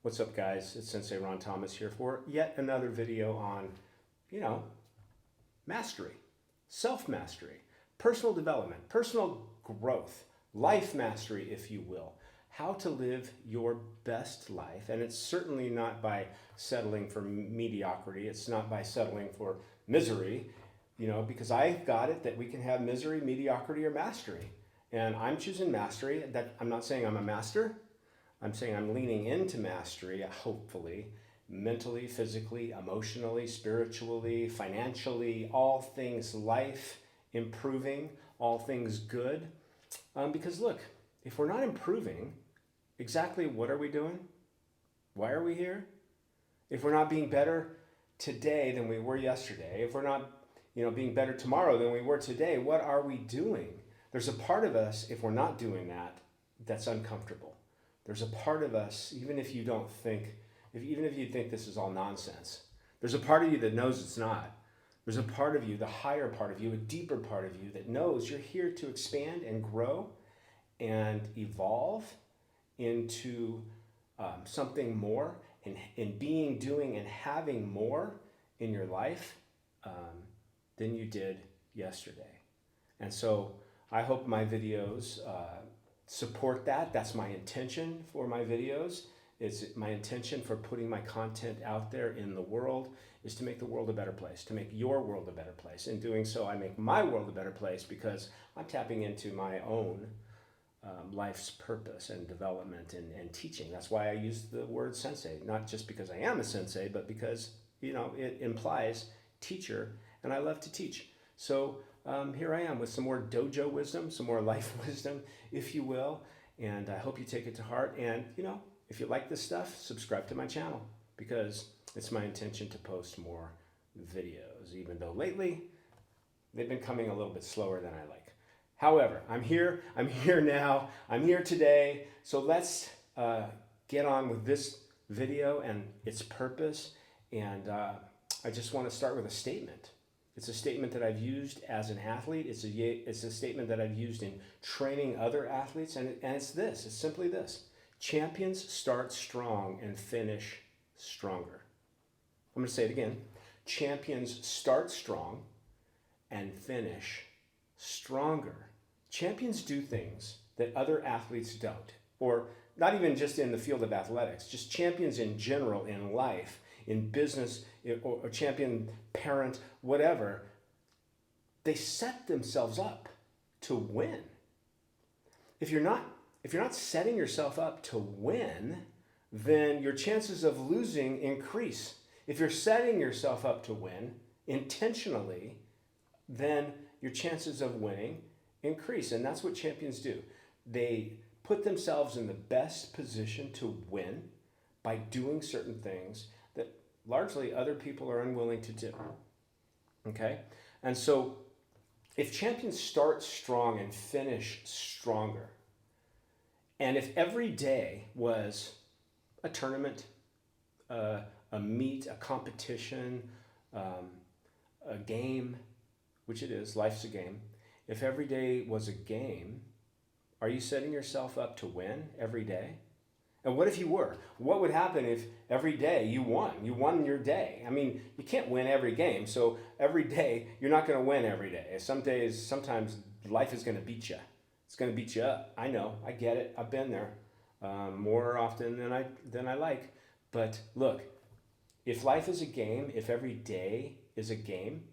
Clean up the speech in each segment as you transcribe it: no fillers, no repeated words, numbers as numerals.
What's up, guys? It's Sensei Ron Thomas here for yet another video on, mastery, self-mastery, personal development, personal growth, life mastery, if you will. How to live your best life. And it's certainly not by settling for mediocrity. It's not by settling for misery, because I got it that we can have misery, mediocrity, or mastery. And I'm choosing mastery. That I'm not saying I'm a master. I'm saying I'm leaning into mastery, hopefully, mentally, physically, emotionally, spiritually, financially, all things life improving, all things good. Because look, if we're not improving, exactly what are we doing? Why are we here? If we're not being better today than we were yesterday, if we're not, being better tomorrow than we were today, what are we doing? There's a part of us, if we're not doing that, that's uncomfortable. There's a part of us, even if you think this is all nonsense, there's a part of you that knows it's not. There's a part of you, the higher part of you, a deeper part of you that knows you're here to expand and grow and evolve into something more and in being, doing, and having more in your life than you did yesterday. And so I hope my videos support that. That's my intention for my videos. It's my intention for putting my content out there in the world is to make the world a better place, to make your world a better place. In doing so, I make my world a better place because I'm tapping into my own life's purpose and development and teaching. That's why I use the word sensei, not just because I am a sensei, but because, it implies teacher, and I love to teach. So here I am with some more dojo wisdom, some more life wisdom, if you will, and I hope you take it to heart. And, if you like this stuff, subscribe to my channel because it's my intention to post more videos, even though lately they've been coming a little bit slower than I like. However, I'm here now, I'm here today, so let's get on with this video and its purpose, and I just want to start with a statement. It's a statement that I've used as an athlete. It's a statement that I've used in training other athletes, and it's simply this. Champions start strong and finish stronger. I'm going to say it again. Champions start strong and finish stronger. Champions do things that other athletes don't, or not even just in the field of athletics, just champions in general in life, in business, or champion parent, whatever. They set themselves up to win. If you're not setting yourself up to win, then your chances of losing increase. If you're setting yourself up to win intentionally, then your chances of winning increase. And that's what champions do. They put themselves in the best position to win by doing certain things that largely other people are unwilling to do. Okay? And so if champions start strong and finish stronger, and if every day was a tournament, a meet, a competition, a game, which it is, life's a game. If every day was a game, are you setting yourself up to win every day? And what if you were? What would happen if every day you won? You won your day. I mean, you can't win every game, so every day, you're not going to win every day. Sometimes life is going to beat you. It's going to beat you up. I know. I get it. I've been there more often than I like. But look, if life is a game, if every day is a game,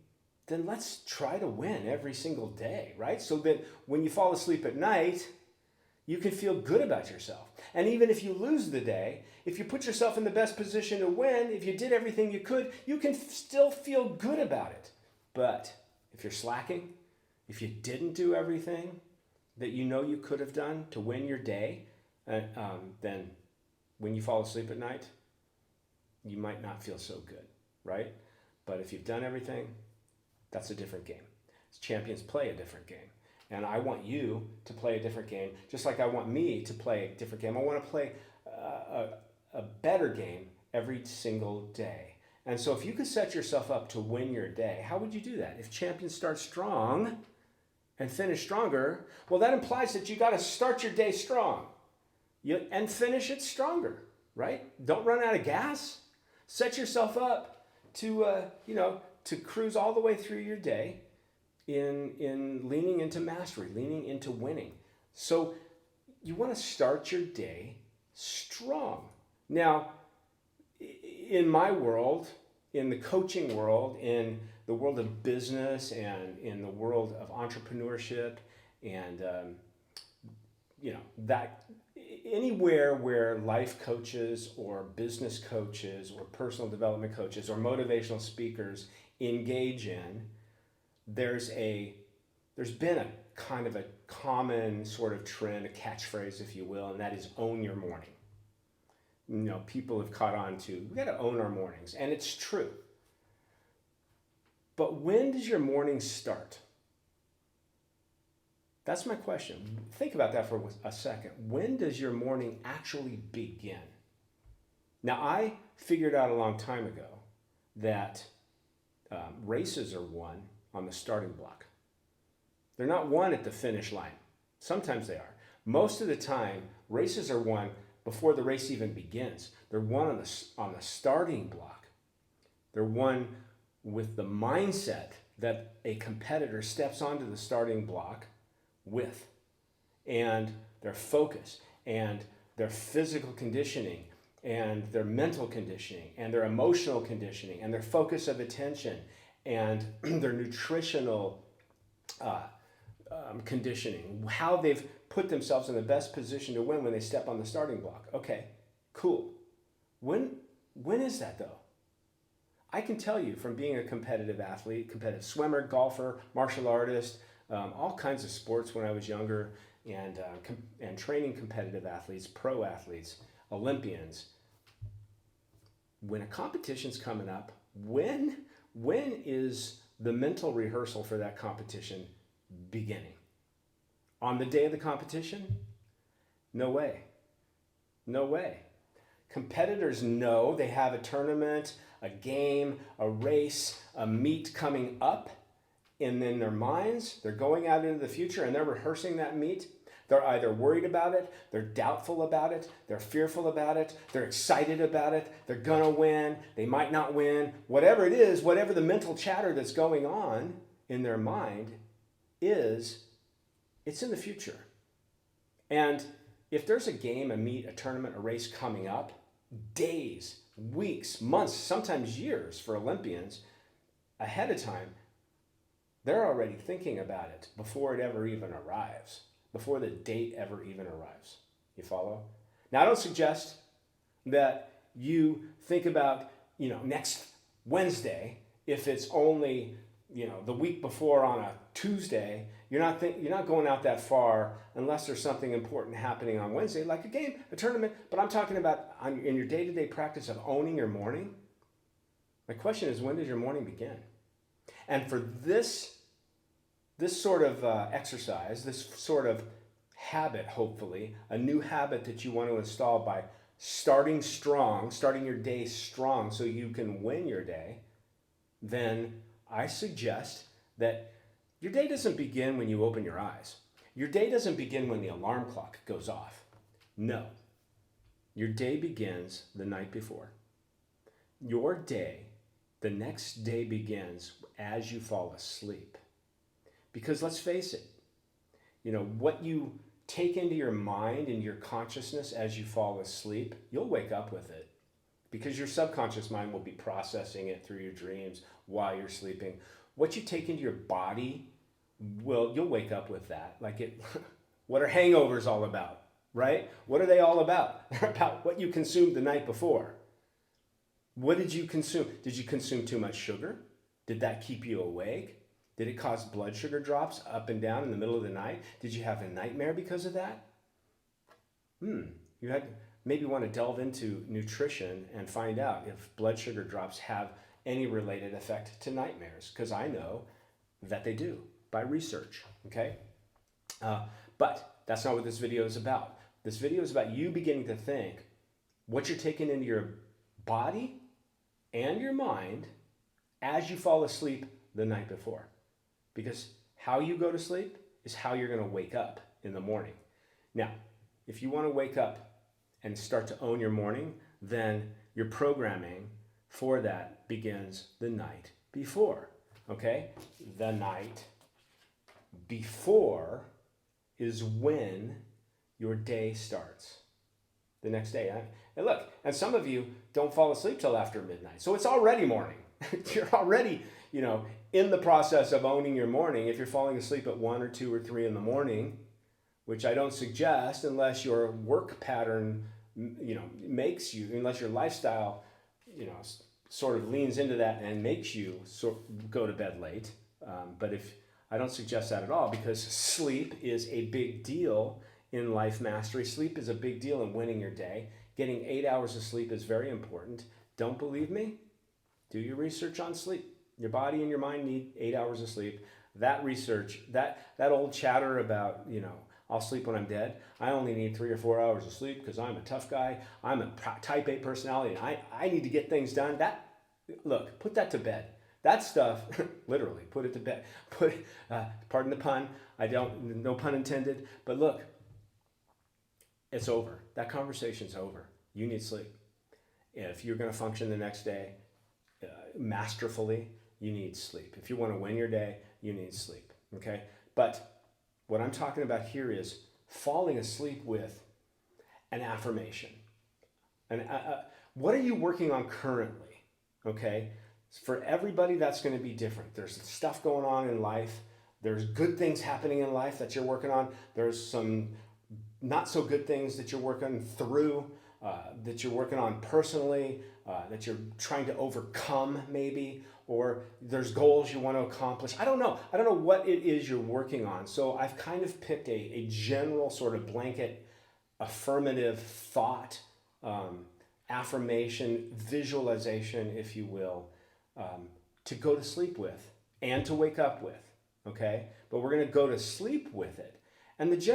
then let's try to win every single day, right? So that when you fall asleep at night, you can feel good about yourself. And even if you lose the day, if you put yourself in the best position to win, if you did everything you could, you can still feel good about it. But if you're slacking, if you didn't do everything that you could have done to win your day, then when you fall asleep at night, you might not feel so good, right? But if you've done everything, that's a different game. Champions play a different game. And I want you to play a different game, just like I want me to play a different game. I want to play a better game every single day. And so if you could set yourself up to win your day, how would you do that? If champions start strong and finish stronger, well, that implies that you got to start your day strong and finish it stronger. right? Don't run out of gas. Set yourself up to, to cruise all the way through your day in leaning into mastery, leaning into winning. So you want to start your day strong. Now, in my world, in the coaching world, in the world of business, and in the world of entrepreneurship, and that anywhere where life coaches or business coaches or personal development coaches or motivational speakers engage in, there's been a kind of a common sort of trend, a catchphrase, if you will, and that is own your morning. People have caught on to, we got to own our mornings, and it's true. But when does your morning start? That's my question. Think about that for a second. When does your morning actually begin? Now, I figured out a long time ago that races are won on the starting block. They're not won at the finish line. Sometimes they are. Most of the time, races are won before the race even begins. They're won on the starting block. They're won with the mindset that a competitor steps onto the starting block with, and their focus, and their physical conditioning, and their mental conditioning, and their emotional conditioning, and their focus of attention, and their nutritional conditioning, how they've put themselves in the best position to win when they step on the starting block. Okay, cool. When is that though? I can tell you from being a competitive athlete, competitive swimmer, golfer, martial artist, all kinds of sports when I was younger, and training competitive athletes, pro athletes, Olympians. When a competition's coming up, when is the mental rehearsal for that competition beginning? On the day of the competition? No way. No way. Competitors know they have a tournament, a game, a race, a meet coming up, and in their minds, they're going out into the future and they're rehearsing that meet. They're either worried about it, they're doubtful about it, they're fearful about it, they're excited about it, they're gonna win, they might not win. Whatever it is, whatever the mental chatter that's going on in their mind is, it's in the future. And if there's a game, a meet, a tournament, a race coming up, days, weeks, months, sometimes years for Olympians ahead of time, they're already thinking about it before it ever even arrives, before the date ever even arrives. You follow? Now, I don't suggest that you think about, next Wednesday, if it's only, the week before on a Tuesday. You're not going out that far unless there's something important happening on Wednesday, like a game, a tournament. But I'm talking about in your day-to-day practice of owning your morning. My question is, when does your morning begin? And for this sort of exercise, this sort of habit, hopefully, a new habit that you want to install by starting strong, starting your day strong so you can win your day, then I suggest that your day doesn't begin when you open your eyes. Your day doesn't begin when the alarm clock goes off. No. Your day begins the night before. Your day, the next day begins as you fall asleep. Because let's face it, what you take into your mind and your consciousness as you fall asleep, you'll wake up with it. Because your subconscious mind will be processing it through your dreams while you're sleeping. What you take into your body, you'll wake up with that. What are hangovers all about, right? What are they all about? They're about what you consumed the night before. What did you consume? Did you consume too much sugar? Did that keep you awake? Did it cause blood sugar drops up and down in the middle of the night? Did you have a nightmare because of that? You maybe want to delve into nutrition and find out if blood sugar drops have any related effect to nightmares, because I know that they do by research, okay? But that's not what this video is about. This video is about you beginning to think what you're taking into your body and your mind as you fall asleep the night before. Because how you go to sleep is how you're going to wake up in the morning. Now, if you want to wake up and start to own your morning, then your programming for that begins the night before. Okay? The night before is when your day starts. The next day. And look, and some of you don't fall asleep till after midnight. So it's already morning. You're already, in the process of owning your morning. If you're falling asleep at 1 or 2 or 3 in the morning, which I don't suggest unless your work pattern, makes you, unless your lifestyle, sort of leans into that and makes you go to bed late. But if I don't suggest that at all, because sleep is a big deal in life mastery. Sleep is a big deal in winning your day. Getting 8 hours of sleep is very important. Don't believe me? Do your research on sleep. Your body and your mind need 8 hours of sleep. That research, that old chatter about, I'll sleep when I'm dead. I only need 3 or 4 hours of sleep because I'm a tough guy. I'm a type A personality and I need to get things done. Look, put that to bed. That stuff, literally, put it to bed. Pardon the pun. No pun intended. But look, it's over. That conversation's over. You need sleep. If you're going to function the next day masterfully, you need sleep. If you want to win your day, you need sleep. Okay? But what I'm talking about here is falling asleep with an affirmation. And what are you working on currently? Okay? For everybody, that's going to be different. There's stuff going on in life. There's good things happening in life that you're working on. There's some not so good things that you're working through, that you're working on personally, that you're trying to overcome maybe, or there's goals you want to accomplish. I don't know what it is you're working on. So I've kind of picked a general sort of blanket affirmative thought, affirmation, visualization, if you will, to go to sleep with and to wake up with, okay? But we're going to go to sleep with it. And it's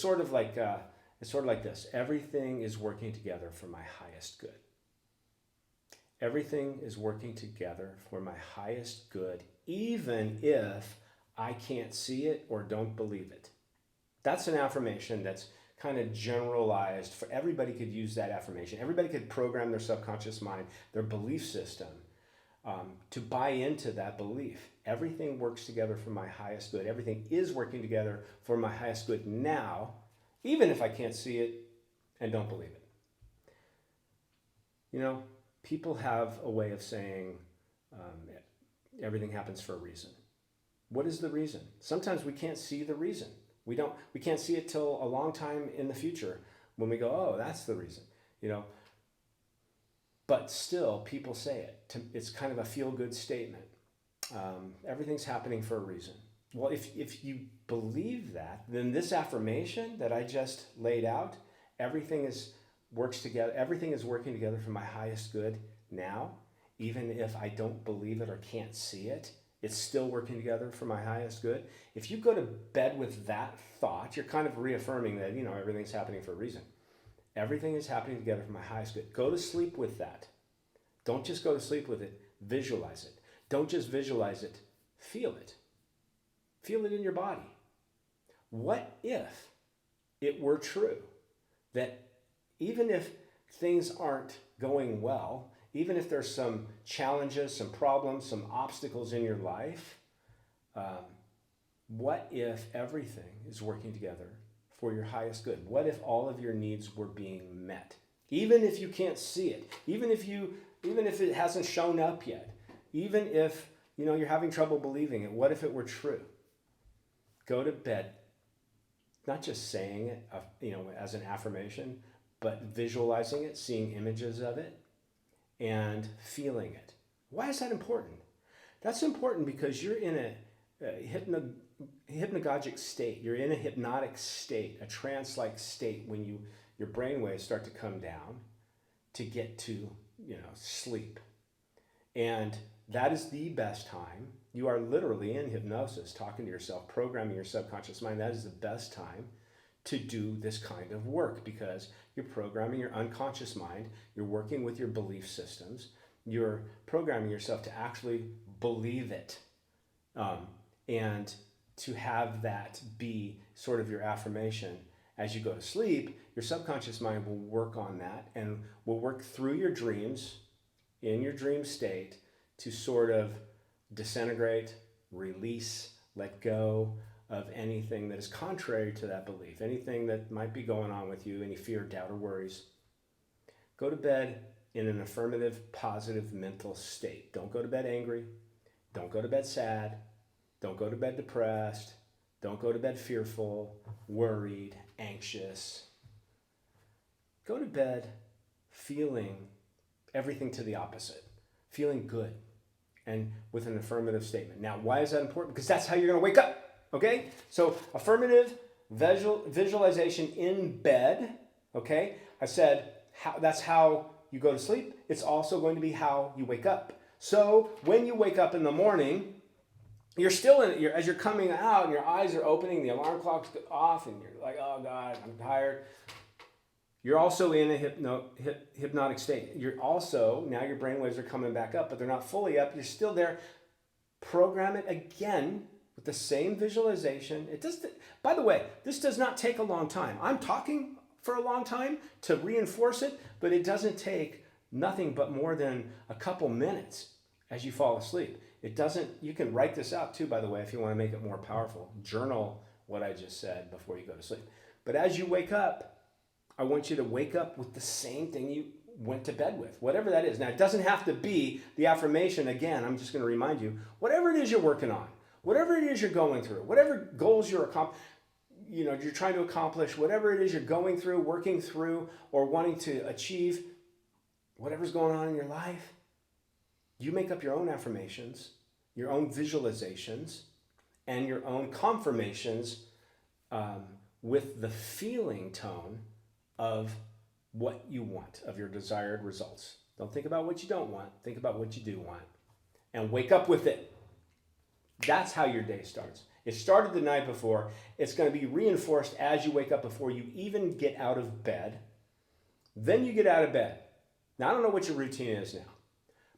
sort of like this. Everything is working together for my highest good. Everything is working together for my highest good, even if I can't see it or don't believe it. That's an affirmation that's kind of generalized. For everybody could use that affirmation. Everybody could program their subconscious mind, their belief system, to buy into that belief. Everything works together for my highest good. Everything is working together for my highest good now, even if I can't see it and don't believe it. People have a way of saying everything happens for a reason. What is the reason? Sometimes we can't see the reason. We can't see it till a long time in the future when we go, oh, that's the reason, But still, people say it. It's kind of a feel-good statement. Everything's happening for a reason. Well, if you believe that, then this affirmation that I just laid out, everything is working together for my highest good now, even if I don't believe it or can't see it. It's still working together for my highest good. If you go to bed with that thought, you're kind of reaffirming that, everything's happening for a reason. Everything is happening together for my highest good. Go to sleep with that. Don't just go to sleep with it. Visualize it. Don't just visualize it. Feel it. Feel it in your body. What if it were true that even if things aren't going well, even if there's some challenges, some problems, some obstacles in your life, what if everything is working together for your highest good? What if all of your needs were being met? Even if you can't see it, even if it hasn't shown up yet, even if you're having trouble believing it, what if it were true? Go to bed, not just saying it, as an affirmation, but visualizing it, seeing images of it, and feeling it. Why is that important? That's important because you're in a hypnagogic state. You're in a hypnotic state, a trance-like state when your brainwaves start to come down to get to sleep. And that is the best time. You are literally in hypnosis, talking to yourself, programming your subconscious mind. That is the best time to do this kind of work because you're programming your unconscious mind. You're working with your belief systems. You're programming yourself to actually believe it, and to have that be sort of your affirmation As you go to sleep, your subconscious mind will work on that and will work through your dreams in your dream state to sort of disintegrate, release, let go of anything that is contrary to that belief, anything that might be going on with you, any fear, doubt, or worries. Go to bed in an affirmative, positive mental state. Don't go to bed angry. Don't go to bed sad. Don't go to bed depressed. Don't go to bed fearful, worried, anxious. Go to bed feeling everything to the opposite, feeling good, and with an affirmative statement. Now, why is that important? Because that's how you're going to wake up, okay? So affirmative visualization in bed, okay? I said that's how you go to sleep. It's also going to be how you wake up. So when you wake up in the morning, you're still in it. As you're coming out and your eyes are opening, the alarm clock's off, and you're like, oh God, I'm tired. You're also in a hypnotic state. You're also, now your brainwaves are coming back up, but they're not fully up. You're still there. Program it again with the same visualization. By the way, this does not take a long time. I'm talking for a long time to reinforce it, but it doesn't take nothing but more than a couple minutes as you fall asleep. You can write this out too, by the way, if you want to make it more powerful. Journal what I just said before you go to sleep. But as you wake up, I want you to wake up with the same thing you went to bed with, whatever that is. Now, it doesn't have to be the affirmation. Again, I'm just going to remind you, whatever it is you're working on, whatever it is you're going through, whatever goals you're trying to accomplish, whatever it is you're going through, working through, or wanting to achieve, whatever's going on in your life, you make up your own affirmations, your own visualizations, and your own confirmations with the feeling tone of what you want, of your desired results. Don't think about what you don't want. Think about what you do want. And wake up with it. That's how your day starts. It started the night before. It's going to be reinforced as you wake up before you even get out of bed. Then you get out of bed. Now, I don't know what your routine is now,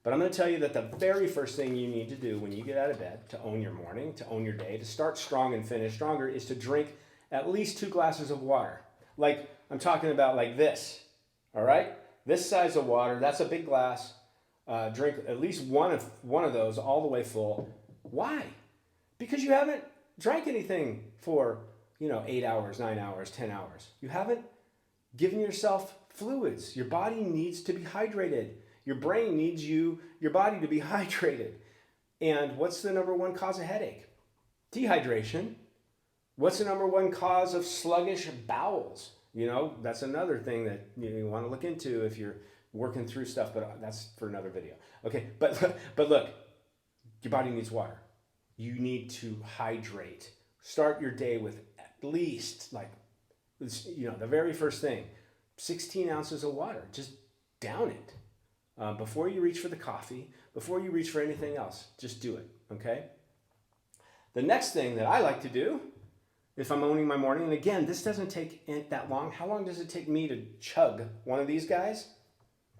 but I'm going to tell you that the very first thing you need to do when you get out of bed to own your morning, to own your day, to start strong and finish stronger is to drink at least 2 glasses of water. Like, I'm talking about like this, all right? This size of water, that's a big glass. Drink at least one of those all the way full. Why? Because you haven't drank anything for, 8 hours, 9 hours, 10 hours. You haven't given yourself fluids. Your body needs to be hydrated. Your brain needs your body to be hydrated. And what's the number one cause of headache? Dehydration. What's the number one cause of sluggish bowels? That's another thing that you want to look into if you're working through stuff, but that's for another video. Okay, but look, your body needs water. You need to hydrate. Start your day with at least, the very first thing, 16 ounces of water. Just down it. Before you reach for the coffee, before you reach for anything else, just do it, okay? The next thing that I like to do, if I'm owning my morning, and again, this doesn't take that long. How long does it take me to chug one of these guys?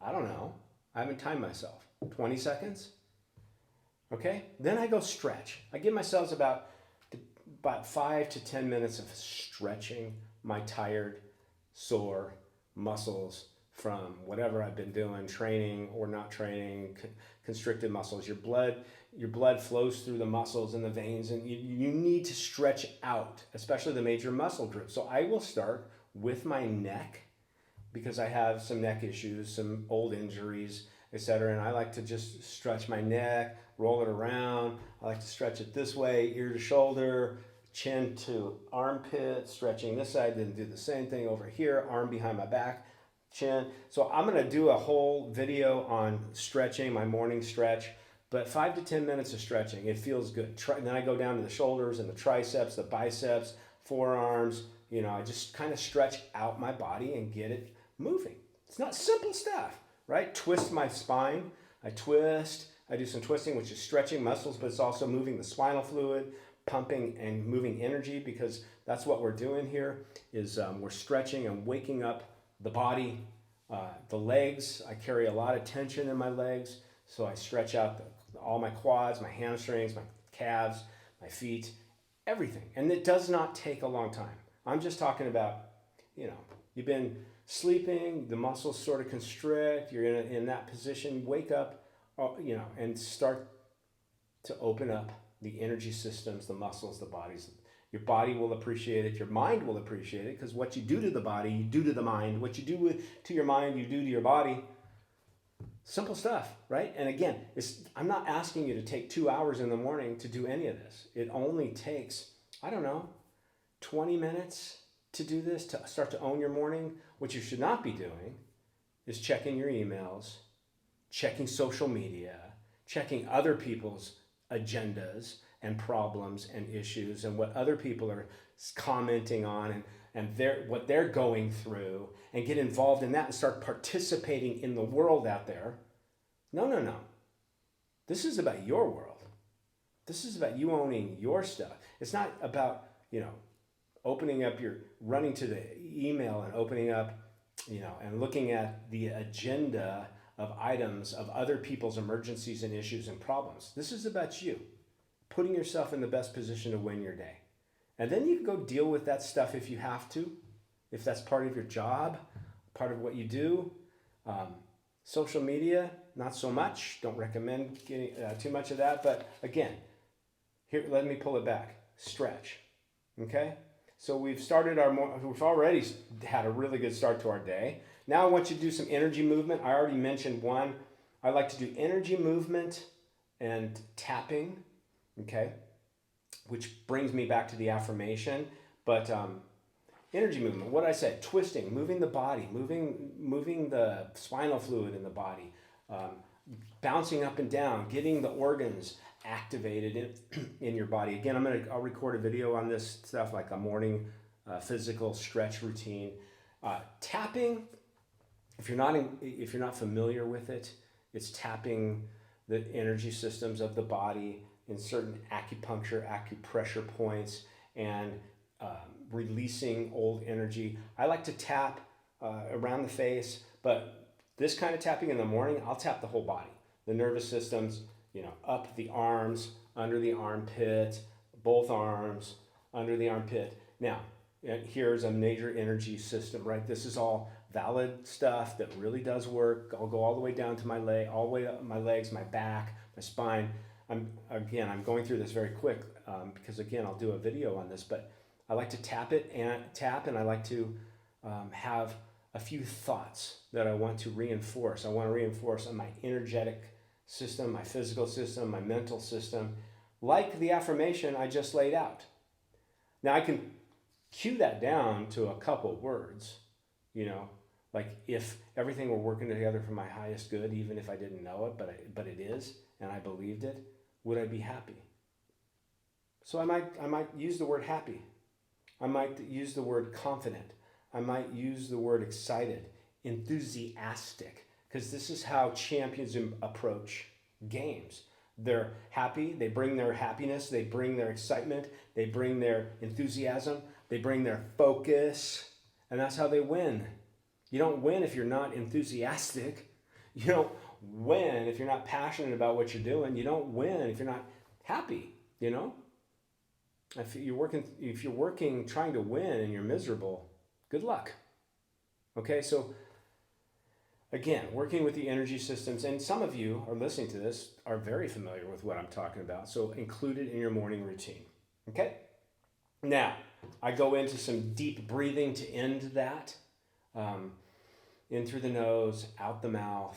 I don't know. I haven't timed myself. 20 seconds? Okay? Then I go stretch. I give myself about 5 to 10 minutes of stretching my tired, sore muscles from whatever I've been doing, training or not training, constricted muscles. Your blood flows through the muscles and the veins, and you need to stretch out, especially the major muscle groups. So I will start with my neck because I have some neck issues, some old injuries, etc. And I like to just stretch my neck, roll it around. I like to stretch it this way, ear to shoulder, chin to armpit, stretching this side, then do the same thing over here, arm behind my back, chin. So I'm going to do a whole video on stretching, my morning stretch, but 5 to 10 minutes of stretching. It feels good. Then I go down to the shoulders and the triceps, the biceps, forearms. I just kind of stretch out my body and get it moving. It's not simple stuff, right? Twist my spine. I twist. I do some twisting, which is stretching muscles, but it's also moving the spinal fluid, pumping and moving energy, because that's what we're doing here is we're stretching and waking up the body, the legs. I carry a lot of tension in my legs, so I stretch out all my quads, my hamstrings, my calves, my feet, everything. And it does not take a long time. I'm just talking about you've been sleeping, the muscles sort of constrict, you're in that position, wake up, and start to open up the energy systems, the muscles, the bodies. Your body will appreciate it. Your mind will appreciate it, because what you do to the body, you do to the mind. What you do to your mind, you do to your body. Simple stuff, right? And again, I'm not asking you to take 2 hours in the morning to do any of this. It only takes, 20 minutes to do this, to start to own your morning. What you should not be doing is checking your emails, checking social media, checking other people's agendas and problems and issues and what other people are commenting on and what they're going through, and get involved in that and start participating in the world out there. No. This is about your world. This is about you owning your stuff. It's not about, running to the email and opening up, and looking at the agenda of items of other people's emergencies and issues and problems. This is about you putting yourself in the best position to win your day. And then you can go deal with that stuff if you have to, if that's part of your job, part of what you do. Social media, not so much. Don't recommend getting too much of that. But again, here, let me pull it back. Stretch. Okay? So we've already had a really good start to our day. Now I want you to do some energy movement. I already mentioned one. I like to do energy movement and tapping. Okay? Which brings me back to the affirmation. But energy movement, what I said, twisting, moving the body, moving the spinal fluid in the body, bouncing up and down, getting the organs activated in your body. Again, I'll record a video on this stuff, like a morning physical stretch routine. Tapping, if you're not familiar with it, it's tapping the energy systems of the body in certain acupressure points, and releasing old energy. I like to tap around the face, but this kind of tapping in the morning, I'll tap the whole body. The nervous systems, up the arms, under the armpit, both arms, under the armpit. Now, here's a major energy system, right? This is all valid stuff that really does work. I'll go all the way down to my leg, all the way up my legs, my back, my spine. I'm going through this very quick because again, I'll do a video on this, but I like to tap and I like to have a few thoughts that I want to reinforce. I want to reinforce on my energetic system, my physical system, my mental system, like the affirmation I just laid out. Now I can cue that down to a couple words, like if everything were working together for my highest good, even if I didn't know it, but it is, and I believed it, would I be happy? So I might use the word happy. I might use the word confident. I might use the word excited, enthusiastic, because this is how champions approach games. They're happy, they bring their happiness, they bring their excitement, they bring their enthusiasm, they bring their focus, and that's how they win. You don't win if you're not enthusiastic. You don't win if you're not passionate about what you're doing. You don't win if you're not happy, If you're working trying to win and you're miserable, good luck. Okay, so again, working with the energy systems, and some of you are listening to this are very familiar with what I'm talking about, so include it in your morning routine. Okay? Now, I go into some deep breathing to end that. In through the nose, out the mouth,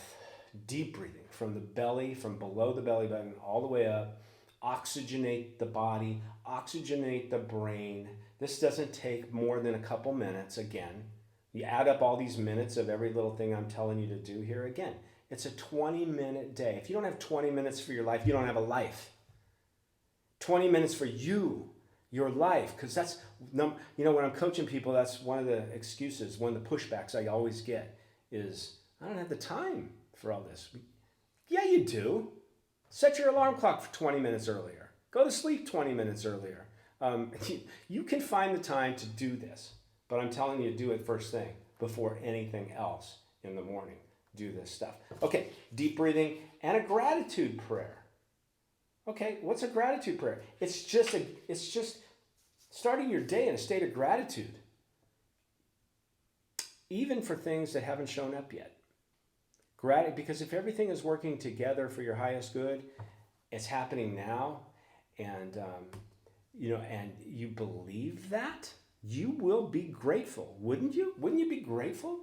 deep breathing from the belly, from below the belly button all the way up. Oxygenate the body, oxygenate the brain. This doesn't take more than a couple minutes. Again, you add up all these minutes of every little thing I'm telling you to do here. Again, it's a 20-minute day. If you don't have 20 minutes for your life, you don't have a life. 20 minutes for you, your life, because that's, when I'm coaching people, that's one of the excuses, one of the pushbacks I always get is, I don't have the time for all this. Yeah, you do. Set your alarm clock for 20 minutes earlier. Go to sleep 20 minutes earlier. You can find the time to do this, but I'm telling you to do it first thing before anything else in the morning. Do this stuff. Okay, deep breathing and a gratitude prayer. Okay, what's a gratitude prayer? It's just, starting your day in a state of gratitude. even for things that haven't shown up yet. Because if everything is working together for your highest good, it's happening now, and and you believe that, you will be grateful, wouldn't you? Wouldn't you be grateful?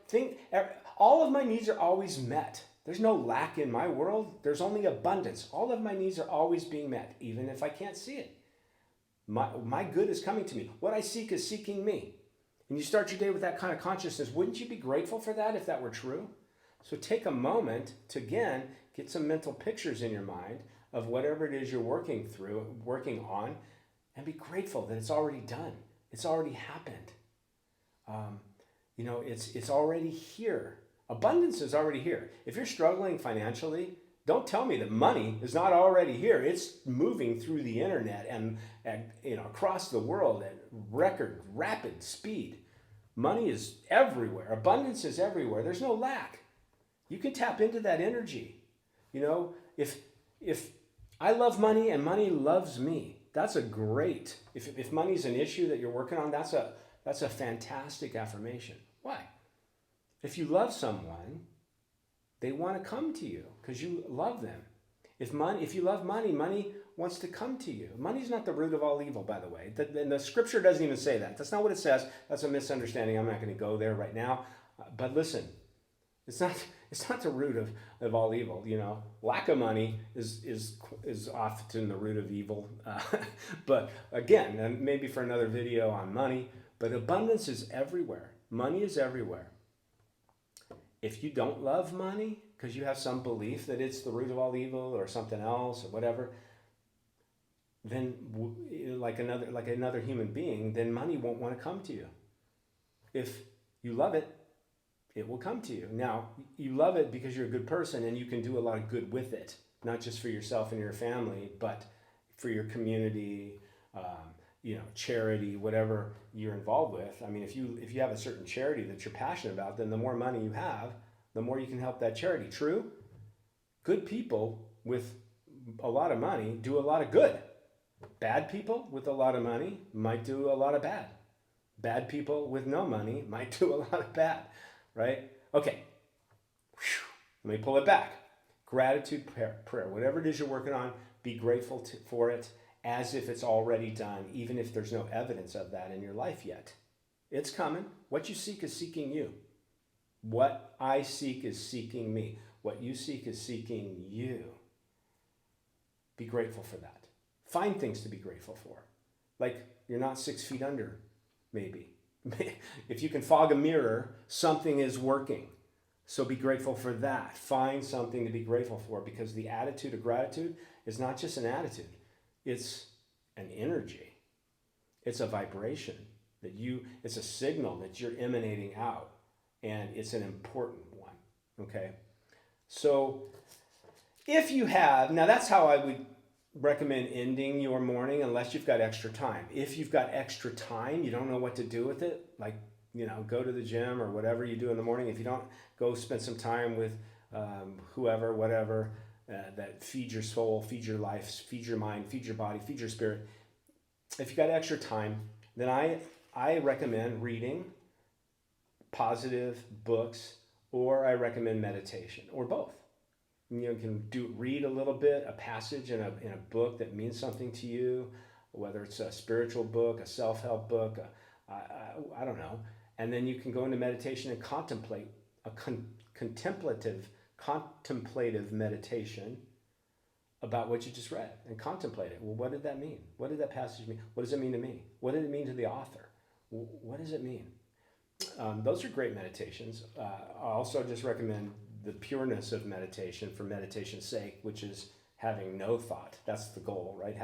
Think all of my needs are always met. There's no lack in my world. There's only abundance. All of my needs are always being met, even if I can't see it. My good is coming to me. What I seek is seeking me. And you start your day with that kind of consciousness. Wouldn't you be grateful for that if that were true? So take a moment to, again, get some mental pictures in your mind of whatever it is you're working on, and be grateful that it's already done. It's already happened. It's already here. Abundance is already here. If you're struggling financially, don't tell me that money is not already here. It's moving through the internet and across the world at rapid speed. Money is everywhere. Abundance is everywhere. There's no lack. You can tap into that energy. If I love money and money loves me, that's a great. If money's an issue that you're working on, that's a fantastic affirmation. Why? If you love someone, they want to come to you because you love them. If you love money, money wants to come to you. Money's not the root of all evil, by the way. And the scripture doesn't even say that. That's not what it says. That's a misunderstanding. I'm not going to go there right now. But listen, it's not the root of all evil. Lack of money is often the root of evil. But again, and maybe for another video on money, but abundance is everywhere. Money is everywhere. If you don't love money because you have some belief that it's the root of all evil or something else or whatever, then like another human being, then money won't want to come to you. If you love it, it will come to you. Now, you love it because you're a good person and you can do a lot of good with it, not just for yourself and your family, but for your community, charity, whatever you're involved with. I mean, if you have a certain charity that you're passionate about, then the more money you have, the more you can help that charity. True? Good people with a lot of money do a lot of good. Bad people with a lot of money might do a lot of bad. Bad people with no money might do a lot of bad, right? Okay. Let me pull it back. Gratitude prayer. Whatever it is you're working on, be grateful for it, as if it's already done, even if there's no evidence of that in your life yet. It's coming. What you seek is seeking you. What I seek is seeking me. What you seek is seeking you. Be grateful for that. Find things to be grateful for. Like you're not 6 feet under, maybe. If you can fog a mirror, something is working. So be grateful for that. Find something to be grateful for, because the attitude of gratitude is not just an attitude. It's an energy. It's a vibration it's a signal that you're emanating out, and it's an important one, okay? So now that's how I would recommend ending your morning, unless you've got extra time. If you've got extra time, you don't know what to do with it, like, go to the gym or whatever you do in the morning. If you don't, go spend some time with whoever, whatever, that feeds your soul, feeds your life, feeds your mind, feeds your body, feeds your spirit. If you got extra time, then I recommend reading positive books, or I recommend meditation, or both. You can read a little bit, a passage in a book that means something to you, whether it's a spiritual book, a self-help book, I don't know. And then you can go into meditation and contemplate, a contemplative meditation about what you just read, and contemplate it. Well, what did that mean? What did that passage mean? What does it mean to me? What did it mean to the author? What does it mean? Those are great meditations. I also just recommend the pureness of meditation for meditation's sake, which is having no thought. That's the goal, right?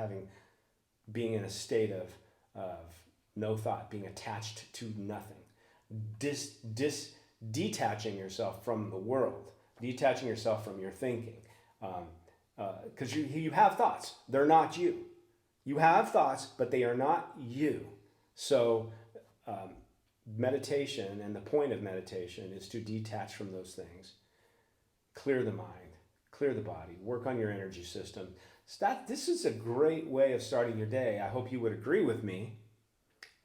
Being in a state of no thought, being attached to nothing. Detaching yourself from the world, detaching yourself from your thinking. Because you have thoughts. They're not you. You have thoughts, but they are not you. So meditation, and the point of meditation, is to detach from those things. Clear the mind, clear the body, work on your energy system. This is a great way of starting your day. I hope you would agree with me.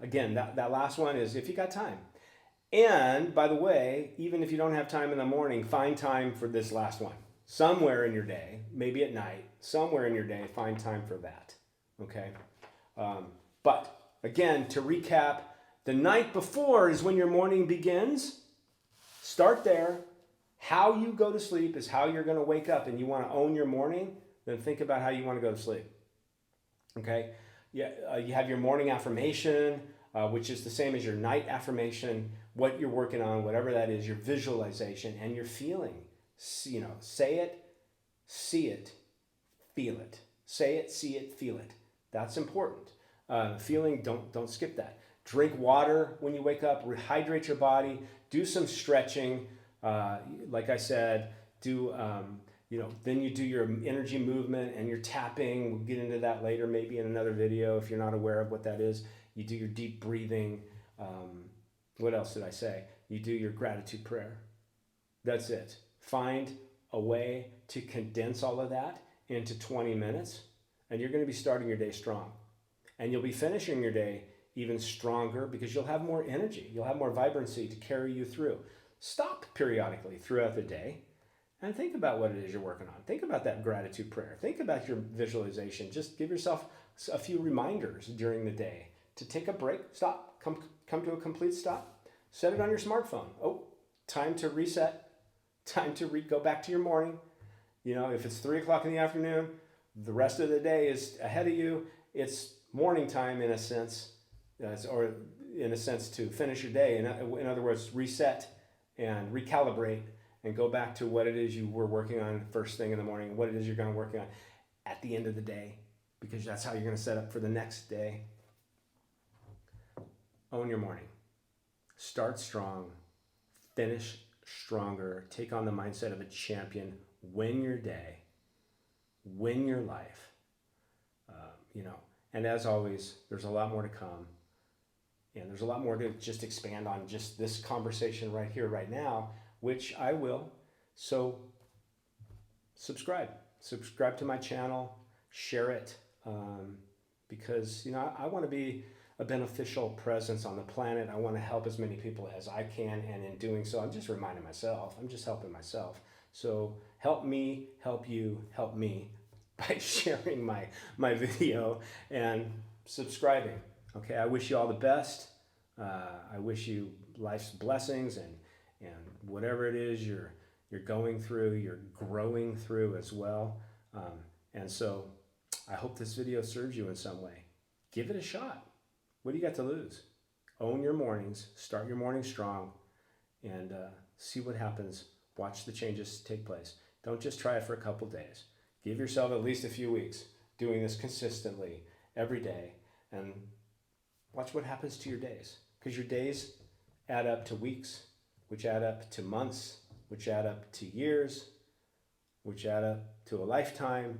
Again, that last one is if you got time. And by the way, even if you don't have time in the morning, find time for this last one. Somewhere in your day, maybe at night, somewhere in your day, find time for that. Okay? But again, to recap, the night before is when your morning begins. Start there. How you go to sleep is how you're going to wake up, and you want to own your morning, then think about how you want to go to sleep. Okay? Yeah, you have your morning affirmation, which is the same as your night affirmation, what you're working on, whatever that is, your visualization, and your feeling. You know, say it, see it, feel it. Say it, see it, feel it. That's important. Feeling, don't skip that. Drink water when you wake up, rehydrate your body, do some stretching. Like I said, then you do your energy movement and your tapping. We'll get into that later, maybe in another video if you're not aware of what that is. You do your deep breathing. What else did I say? You do your gratitude prayer. That's it. Find a way to condense all of that into 20 minutes, and you're going to be starting your day strong. And you'll be finishing your day even stronger because you'll have more energy. You'll have more vibrancy to carry you through. Stop periodically throughout the day and think about what it is you're working on. Think about that gratitude prayer. Think about your visualization. Just give yourself a few reminders during the day to take a break, stop, come to a complete stop. Set it on your smartphone. Oh, time to reset. Time to go back to your morning. You know, if it's 3 o'clock in the afternoon, the rest of the day is ahead of you. It's morning time in a sense, or in a sense to finish your day. In other words, reset and recalibrate and go back to what it is you were working on first thing in the morning, what it is you're going to work on at the end of the day, because that's how you're going to set up for the next day. Own your morning. Start strong. Finish stronger. Take on the mindset of a champion. Win your day. Win your life. And as always, there's a lot more to come. And there's a lot more to just expand on just this conversation right here, right now, which I will. So subscribe. Subscribe to my channel. Share it. Because, I want to be a beneficial presence on the planet. I want to help as many people as I can. And in doing so, I'm just reminding myself. I'm just helping myself. So help me, help you, help me by sharing my video and subscribing. Okay, I wish you all the best. I wish you life's blessings and whatever it is you're going through, you're growing through as well. And so I hope this video serves you in some way. Give it a shot. What do you got to lose? Own your mornings, start your morning strong, and see what happens. Watch the changes take place. Don't just try it for a couple days. Give yourself at least a few weeks doing this consistently every day, and watch what happens to your days. Because your days add up to weeks, which add up to months, which add up to years, which add up to a lifetime,